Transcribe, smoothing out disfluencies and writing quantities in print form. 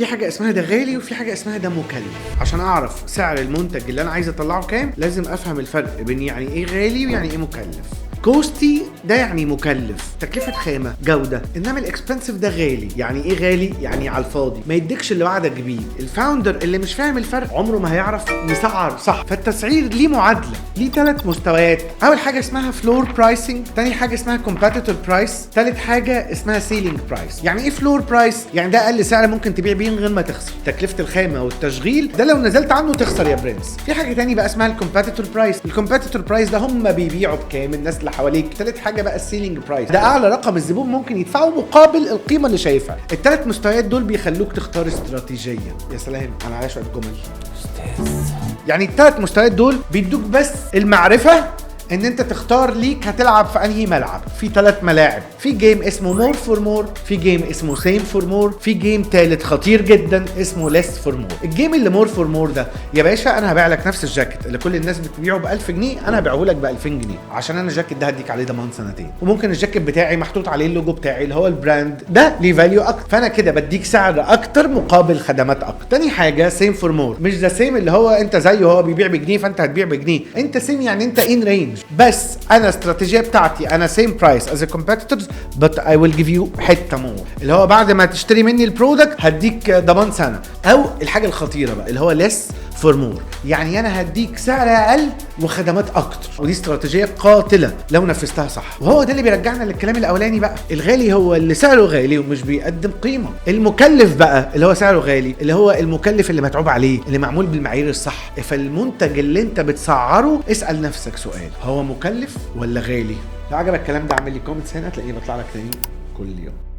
في حاجه اسمها ده غالي وفي حاجه اسمها ده مكلف. عشان اعرف سعر المنتج اللي انا عايز اطلعه كام لازم افهم الفرق بين يعني ايه غالي ويعني ايه مكلف. كوستي ده يعني مكلف، تكلفة خامة، جودة، انما الاكسبنسيف ده غالي. يعني ايه غالي؟ يعني على الفاضي، ما يديكش اللي وعدك بيه. الفاوندر اللي مش فاهم الفرق عمره ما هيعرف يسعر صح. فالتسعير ليه معادلة، ليه 3 مستويات. اول حاجة اسمها فلور برايسنج، تاني حاجة اسمها كومبيتيتور برايس، تالت حاجة اسمها سيلينج برايس. يعني ايه فلور برايس؟ يعني ده اقل سعر ممكن تبيع بيه من غير ما تخسر. تكلفة الخامة والتشغيل ده لو نزلت عنه تخسر يا برنس. في حاجة تاني بقى اسمها الكومبيتيتور برايس. الكومبيتيتور برايس ده هم بيبيعوا بكام، الناس اللي حواليك. تالت حاجه بقى السيلينج برايس، ده اعلى رقم الزبون ممكن يدفعه مقابل القيمه اللي شايفها. الثلاث مستويات دول بيخلوك تختار استراتيجيه. يا سلام انا عايش شويه جمل استاذ. يعني الثلاث مستويات دول بيدوك بس المعرفه ان انت تختار ليك هتلعب في انهي ملعب. في 3 ملاعب، في جيم اسمه مور فور مور، في جيم اسمه سيم فور مور، في جيم ثالث خطير جدا اسمه ليس فور مور. الجيم اللي مور فور مور ده يا باشا انا هبيع لك نفس الجاكيت اللي كل الناس بتبيعه ب 1000 جنيه، انا هبيعه لك ب 2000 جنيه عشان انا الجاكيت ده هديك عليه ضمان 2 سنين، وممكن الجاكيت بتاعي محطوط عليه اللوجو بتاعي اللي هو البراند ده ليه فاليو اكتر، فانا كده بديك سعر اكتر مقابل خدمات اكتر. تاني حاجه سيم فور مور، مش ده سيم اللي هو انت زيه هو بيبيع بجنيه فانت هتبيع بجنيه. انت سيم يعني انت ان رينج، بس انا الاستراتيجيه بتاعتي انا سيم برايس از كومبيتيتورز بت اي ويل جيف يو حته مور، اللي هو بعد ما تشتري مني البرودكت هديك ضمان سنه. او الحاجه الخطيره بقى اللي هو ليس فور مور، يعني انا هديك سعر اقل وخدمات اكتر، ودي استراتيجيه قاتله لو نفذتها صح. وهو ده اللي بيرجعنا للكلام الاولاني بقى، الغالي هو اللي سعره غالي ومش بيقدم قيمه. المكلف بقى اللي هو سعره غالي اللي هو المكلف اللي متعوب عليه، اللي معمول بالمعايير الصح. فالمنتج اللي انت بتسعره اسال نفسك سؤال، هو مكلف ولا غالي؟ لو عجبك الكلام ده اعمل لي كومنتس هنا، تلاقيني بطلع لك تاني كل يوم.